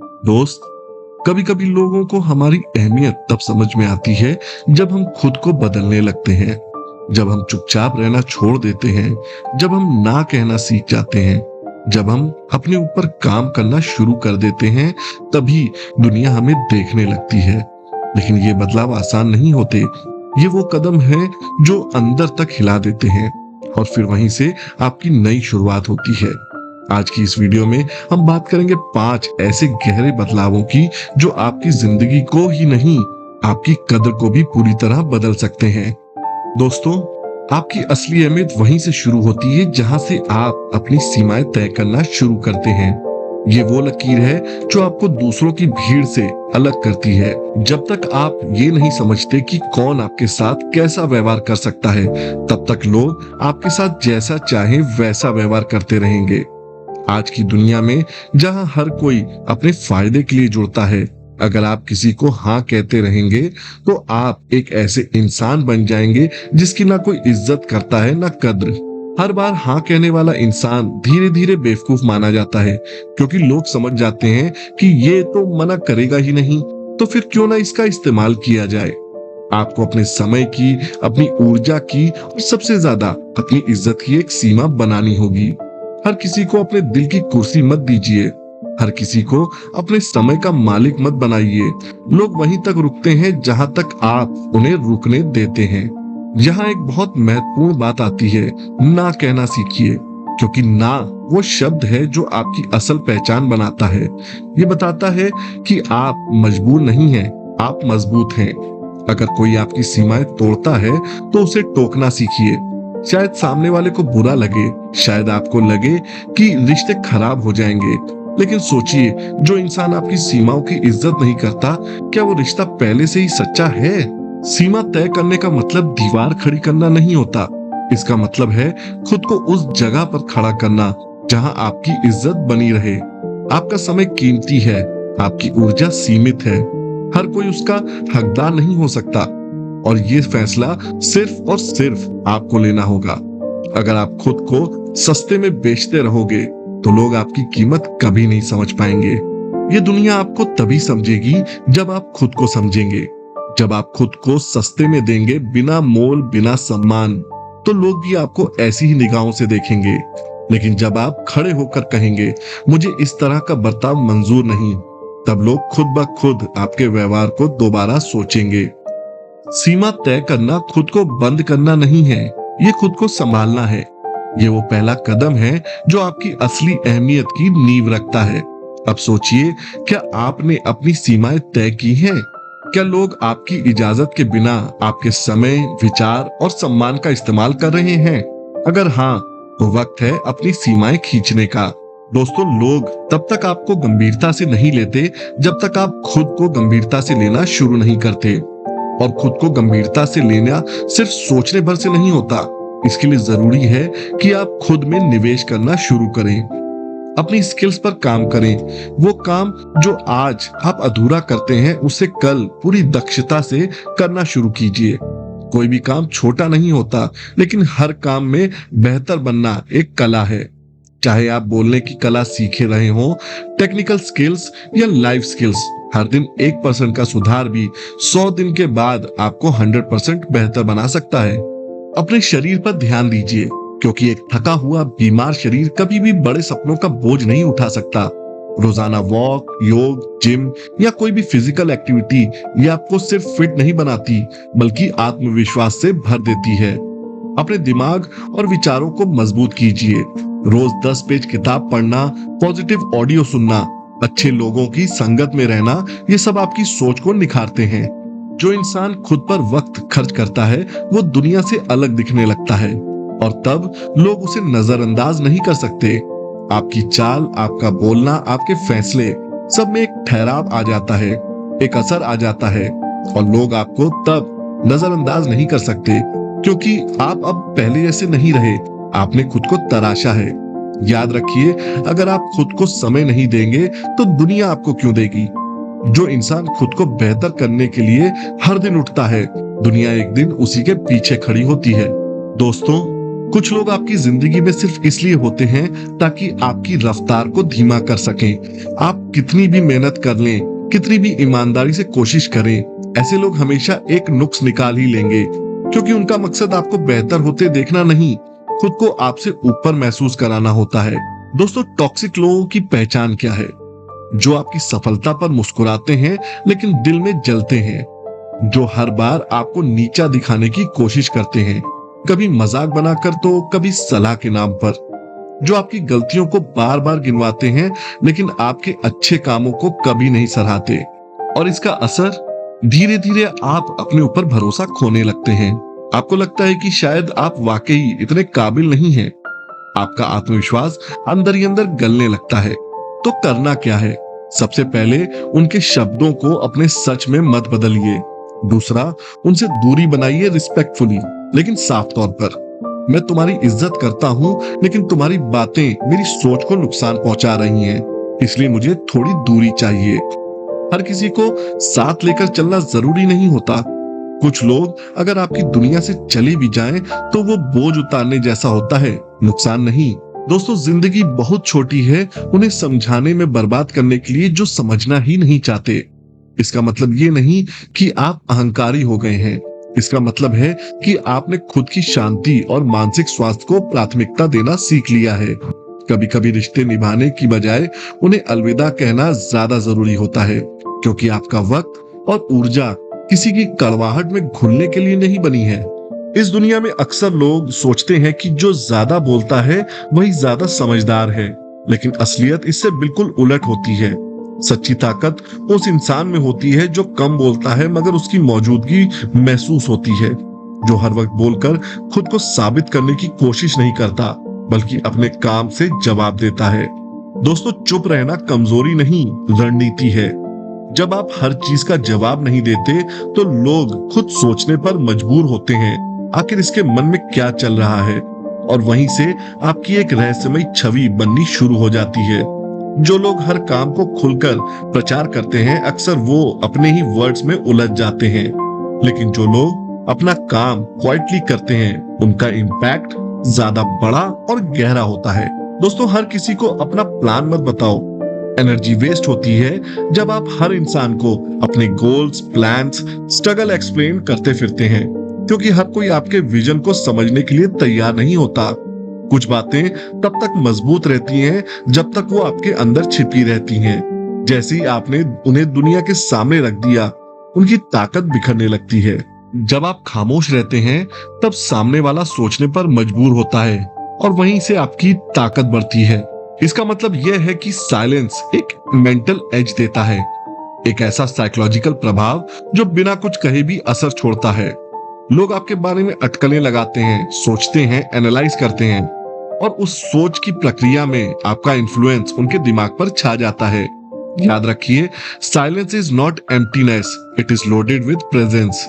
दोस्त, कभी कभी लोगों को हमारी अहमियत तब समझ में आती है जब हम खुद को बदलने लगते हैं, जब हम चुपचाप रहना छोड़ देते हैं, जब हम ना कहना सीख जाते हैं, जब हम अपने ऊपर काम करना शुरू कर देते हैं। तभी दुनिया हमें देखने लगती है। लेकिन ये बदलाव आसान नहीं होते। ये वो कदम है जो अंदर तक हिला देते हैं और फिर वहीं से आपकी नई शुरुआत होती है। आज की इस वीडियो में हम बात करेंगे 5 ऐसे गहरे बदलावों की जो आपकी जिंदगी को ही नहीं, आपकी कद्र को भी पूरी तरह बदल सकते हैं। दोस्तों, आपकी असली अहमियत वहीं से शुरू होती है जहां से आप अपनी सीमाएं तय करना शुरू करते हैं। ये वो लकीर है जो आपको दूसरों की भीड़ से अलग करती है। जब तक आप ये नहीं समझते कि कौन आपके साथ कैसा व्यवहार कर सकता है, तब तक लोग आपके साथ जैसा चाहे वैसा व्यवहार करते रहेंगे। आज की दुनिया में जहां हर कोई अपने फायदे के लिए जुड़ता है, अगर आप किसी को हाँ कहते रहेंगे तो आप एक ऐसे इंसान बन जाएंगे जिसकी ना कोई इज्जत करता है ना कद्र। हर बार हाँ कहने वाला इंसान धीरे धीरे बेवकूफ माना जाता है, क्योंकि लोग समझ जाते हैं कि ये तो मना करेगा ही नहीं, तो फिर क्यों ना इसका इस्तेमाल किया जाए। आपको अपने समय की, अपनी ऊर्जा की और सबसे ज्यादा अपनी इज्जत की एक सीमा बनानी होगी। हर किसी को अपने दिल की कुर्सी मत दीजिए। हर किसी को अपने समय का मालिक मत बनाइए। लोग वहीं तक रुकते हैं जहां तक आप उन्हें रुकने देते हैं। यहाँ एक बहुत महत्वपूर्ण बात आती है, ना कहना सीखिए, क्योंकि ना वो शब्द है जो आपकी असल पहचान बनाता है। ये बताता है कि आप मजबूर नहीं हैं, आप मजबूत हैं। अगर कोई आपकी सीमाएं तोड़ता है तो उसे टोकना सीखिए। शायद सामने वाले को बुरा लगे, शायद आपको लगे कि रिश्ते खराब हो जाएंगे, लेकिन सोचिए, जो इंसान आपकी सीमाओं की इज्जत नहीं करता, क्या वो रिश्ता पहले से ही सच्चा है? सीमा तय करने का मतलब दीवार खड़ी करना नहीं होता। इसका मतलब है खुद को उस जगह पर खड़ा करना जहां आपकी इज्जत बनी रहे। आपका समय कीमती है, आपकी ऊर्जा सीमित है, हर कोई उसका हकदार नहीं हो सकता, और ये फैसला सिर्फ और सिर्फ आपको लेना होगा। अगर आप खुद को सस्ते में बेचते रहोगे तो लोग आपकी कीमत कभी नहीं समझ पाएंगे। ये दुनिया आपको तभी समझेगी जब आप खुद को समझेंगे। जब आप खुद को सस्ते में देंगे, बिना मोल, बिना सम्मान, तो लोग भी आपको ऐसी ही निगाहों से देखेंगे। लेकिन जब आप खड़े होकर कहेंगे, मुझे इस तरह का बर्ताव मंजूर नहीं, तब लोग खुद ब खुद आपके व्यवहार को दोबारा सोचेंगे। सीमा तय करना खुद को बंद करना नहीं है, ये खुद को संभालना है। ये वो पहला कदम है जो आपकी असली अहमियत की नींव रखता है। अब सोचिए, क्या आपने अपनी सीमाएं तय की हैं? क्या लोग आपकी इजाजत के बिना आपके समय, विचार और सम्मान का इस्तेमाल कर रहे हैं? अगर हाँ, तो वक्त है अपनी सीमाएं खींचने का। दोस्तों, लोग तब तक आपको गंभीरता से नहीं लेते जब तक आप खुद को गंभीरता से लेना शुरू नहीं करते। और खुद को गंभीरता से लेना सिर्फ सोचने भर से नहीं होता। इसके लिए जरूरी है कि आप खुद में निवेश करना शुरू करें, अपनी स्किल्स पर काम करें। वो काम जो आज आप अधूरा करते हैं, उसे कल पूरी दक्षता से करना शुरू कीजिए। कोई भी काम छोटा नहीं होता, लेकिन हर काम में बेहतर बनना एक कला है। चाहे आप बोलने की कला सीखे रहे हो, टेक्निकल स्किल्स या लाइफ स्किल्स, हर दिन 1% का सुधार भी 100 दिन के बाद आपको 100% बेहतर बना सकता है। अपने शरीर पर ध्यान दीजिए, क्योंकि एक थका हुआ बीमार शरीर कभी भी बड़े सपनों का बोझ नहीं उठा सकता। रोजाना वॉक, योग, जिम या कोई भी फिजिकल एक्टिविटी ये आपको सिर्फ फिट नहीं बनाती, बल्कि आत्मविश्वास से भर देती है। अपने दिमाग और विचारों को मजबूत कीजिए। रोज 10 पेज किताब पढ़ना, पॉजिटिव ऑडियो सुनना, अच्छे लोगों की संगत में रहना, ये सब आपकी सोच को निखारते हैं। जो इंसान खुद पर वक्त खर्च करता है, वो दुनिया से अलग दिखने लगता है, और तब लोग उसे नजरअंदाज नहीं कर सकते। आपकी चाल, आपका बोलना, आपके फैसले, सब में एक ठहराव आ जाता है, एक असर आ जाता है, और लोग आपको तब नजरअंदाज नहीं कर सकते, क्योंकि आप अब पहले जैसे नहीं रहे। आपने खुद को तराशा है। याद रखिए, अगर आप खुद को समय नहीं देंगे तो दुनिया आपको क्यों देगी? जो इंसान खुद को बेहतर करने के लिए हर दिन उठता है, दुनिया एक दिन उसी के पीछे खड़ी होती है। दोस्तों, कुछ लोग आपकी जिंदगी में सिर्फ इसलिए होते हैं ताकि आपकी रफ्तार को धीमा कर सकें। आप कितनी भी मेहनत कर लें, कितनी भी ईमानदारी से कोशिश करें, ऐसे लोग हमेशा एक नुक्स निकाल ही लेंगे, क्योंकि उनका मकसद आपको बेहतर होते देखना नहीं, खुद को आपसे ऊपर महसूस कराना होता है। दोस्तों, टॉक्सिक लोगों की पहचान क्या है? जो आपकी सफलता पर मुस्कुराते हैं लेकिन दिल में जलते हैं, जो हर बार आपको नीचा दिखाने की कोशिश करते हैं, कभी मजाक बनाकर तो कभी सलाह के नाम पर, जो आपकी गलतियों को बार बार गिनवाते हैं लेकिन आपके अच्छे कामों को कभी नहीं सराहते। और इसका असर, धीरे धीरे आप अपने ऊपर भरोसा खोने लगते हैं। आपको लगता है कि शायद आप वाकई इतने काबिल नहीं हैं। आपका आत्मविश्वास अंदर ही अंदर गलने लगता है। तो करना क्या है? सबसे पहले उनके शब्दों को अपने सच में मत बदलिए। दूसरा, उनसे दूरी बनाइए रिस्पेक्टफुली लेकिन साफ तौर पर। मैं तुम्हारी इज्जत करता हूं, लेकिन तुम्हारी बातें मेरी सोच को नुकसान पहुंचा रही हैं, इसलिए मुझे थोड़ी दूरी चाहिए। हर किसी को साथ लेकर चलना जरूरी नहीं होता। कुछ लोग अगर आपकी दुनिया से चले भी जाएं तो वो बोझ उतारने जैसा होता है, नुकसान नहीं। दोस्तों, जिंदगी बहुत छोटी है उन्हें समझाने में बर्बाद करने के लिए जो समझना ही नहीं चाहते। इसका मतलब ये नहीं कि आप अहंकारी हो गए हैं। इसका मतलब है कि आपने खुद की शांति और मानसिक स्वास्थ्य को प्राथमिकता देना सीख लिया है। कभी कभी रिश्ते निभाने की बजाय उन्हें अलविदा कहना ज्यादा जरूरी होता है, क्योंकि आपका वक्त और ऊर्जा किसी की कड़वाहट में घुलने के लिए नहीं बनी है। इस दुनिया में अक्सर लोग सोचते हैं कि जो ज्यादा बोलता है वही ज्यादा समझदार है, लेकिन असलियत इससे बिल्कुल उलट होती है। सच्ची ताकत उस इंसान में होती है जो कम बोलता है मगर उसकी मौजूदगी महसूस होती है, जो हर वक्त बोलकर खुद को साबित करने की कोशिश नहीं करता बल्कि अपने काम से जवाब देता है। दोस्तों, चुप रहना कमजोरी नहीं, रणनीति है। जब आप हर चीज का जवाब नहीं देते तो लोग खुद सोचने पर मजबूर होते हैं, आखिर इसके मन में क्या चल रहा है, और वहीं से आपकी एक रहस्यमयी छवि बननी शुरू हो जाती है। जो लोग हर काम को खुलकर प्रचार करते हैं अक्सर वो अपने ही वर्ड्स में उलझ जाते हैं, लेकिन जो लोग अपना काम क्वाइटली करते हैं उनका इम्पैक्ट ज्यादा बड़ा और गहरा होता है। दोस्तों, हर किसी को अपना प्लान मत बताओ। एनर्जी वेस्ट होती है जब आप हर इंसान को अपने गोल्स, प्लान्स, स्ट्रगल एक्सप्लेन करते फिरते हैं, क्योंकि हर कोई आपके विजन को समझने के लिए तैयार नहीं होता। कुछ बातें तब तक मजबूत रहती हैं जब तक वो आपके अंदर छिपी रहती हैं। जैसे ही आपने उन्हें दुनिया के सामने रख दिया, उनकी ताकत बिखरने लगती है। जब आप खामोश रहते हैं तब सामने वाला सोचने पर मजबूर होता है और वहीं से आपकी ताकत बढ़ती है। इसका मतलब यह है कि साइलेंस एक मेंटल एज देता है, एक ऐसा साइकोलॉजिकल प्रभाव जो बिना कुछ कहे भी असर छोड़ता है। लोग आपके बारे में अटकलें लगाते हैं, सोचते हैं, एनालाइज करते हैं, और उस सोच की प्रक्रिया में आपका इन्फ्लुएंस उनके दिमाग पर छा जाता है। याद रखिए, silence is not emptiness, it is loaded with presence.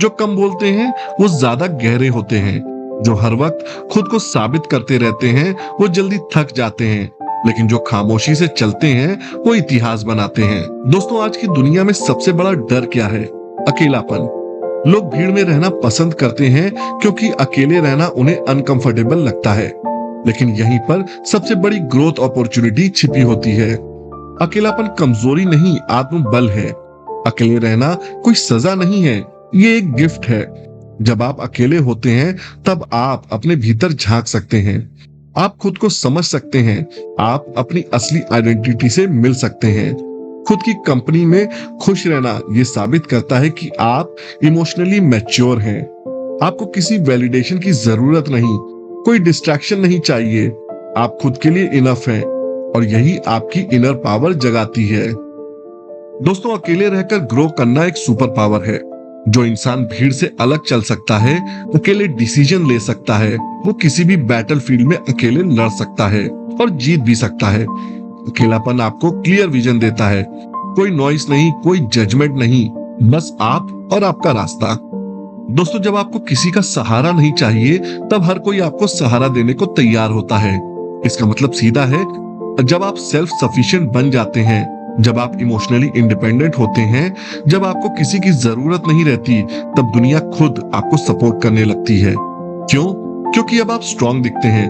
जो कम बोलते हैं वो ज्यादा गहरे होते हैं। जो हर वक्त खुद को साबित करते रहते हैं वो जल्दी थक जाते हैं, लेकिन जो खामोशी से चलते हैं वो इतिहास बनाते हैं। दोस्तों, आज की दुनिया में सबसे बड़ा डर क्या है? अकेलापन। लोग भीड़ में रहना पसंद करते हैं क्योंकि अकेले रहना उन्हें अनकंफर्टेबल लगता है, लेकिन यहीं पर सबसे बड़ी ग्रोथ अपॉर्चुनिटी छिपी होती है। अकेलापन कमजोरी नहीं, आत्मबल है। अकेले रहना कोई सजा नहीं है, ये एक गिफ्ट है। जब आप अकेले होते हैं तब आप अपने भीतर झांक सकते हैं, आप खुद को समझ सकते हैं, आप अपनी असली आइडेंटिटी से मिल सकते हैं। खुद की कंपनी में खुश रहना ये साबित करता है कि आप इमोशनली मैच्योर हैं। आपको किसी वैलिडेशन की जरूरत नहीं, कोई डिस्ट्रैक्शन नहीं चाहिए। आप खुद के लिए इनफ हैं और यही आपकी इनर पावर जगाती है। दोस्तों, अकेले रहकर ग्रो करना एक सुपर पावर है। जो इंसान भीड़ से अलग चल सकता है, अकेले डिसीजन ले सकता है, वो किसी भी बैटलफील्ड में अकेले लड़ सकता है और जीत भी सकता है। अकेलापन आपको क्लियर विजन देता है, कोई नॉइस नहीं, कोई जजमेंट नहीं, बस आप और आपका रास्ता। दोस्तों, जब आपको किसी का सहारा नहीं चाहिए तब हर कोई आपको सहारा देने को तैयार होता है। इसका मतलब सीधा है, जब आप सेल्फ सफिशिएंट बन जाते हैं, जब आप इमोशनली इंडिपेंडेंट होते हैं, जब आपको किसी की जरूरत नहीं रहती, तब दुनिया खुद आपको सपोर्ट करने लगती है। क्यों? क्योंकि अब आप स्ट्रांग दिखते हैं।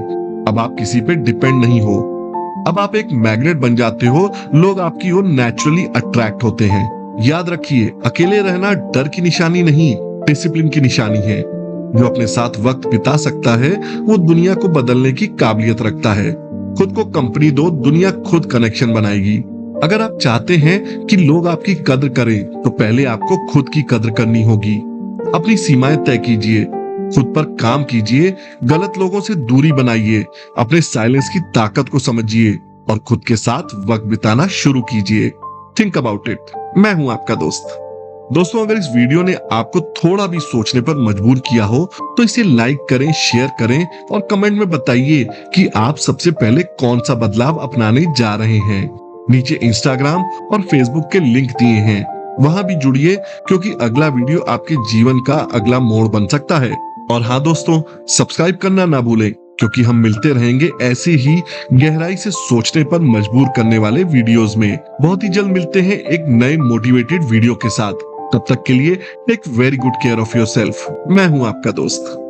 अब आप किसी पे डिपेंड नहीं हो। अब आप एक मैग्नेट बन जाते हो। लोग आपकी ओर नेचुरली अट्रैक्ट होते हैं। याद रखिए, अकेले रहना डर की निशानी नहीं, डिसिप्लिन की निशानी है। जो अपने साथ वक्त बिता सकता है वो दुनिया को बदलने की काबिलियत रखता है। खुद को कंपनी दो, दुनिया खुद कनेक्शन बनाएगी। अगर आप चाहते हैं कि लोग आपकी कद्र करें तो पहले आपको खुद की कद्र करनी होगी। अपनी सीमाएं तय कीजिए, खुद पर काम कीजिए, गलत लोगों से दूरी बनाइए, अपने साइलेंस की ताकत को समझिए और खुद के साथ वक्त बिताना शुरू कीजिए। Think about it. मैं हूं आपका दोस्त। दोस्तों, अगर इस वीडियो ने आपको थोड़ा भी सोचने पर मजबूर किया हो तो इसे लाइक करें, शेयर करें और कमेंट में बताइए कि आप सबसे पहले कौन सा बदलाव अपनाने जा रहे हैं। नीचे इंस्टाग्राम और फेसबुक के लिंक दिए हैं, वहां भी जुड़िए, क्योंकि अगला वीडियो आपके जीवन का अगला मोड़ बन सकता है। और हाँ दोस्तों, सब्सक्राइब करना ना भूलें, क्योंकि हम मिलते रहेंगे ऐसे ही गहराई से सोचने पर मजबूर करने वाले वीडियोस में। बहुत ही जल्द मिलते हैं एक नए मोटिवेटेड वीडियो के साथ। तब तक के लिए take very good care of yourself. मैं हूं आपका दोस्त।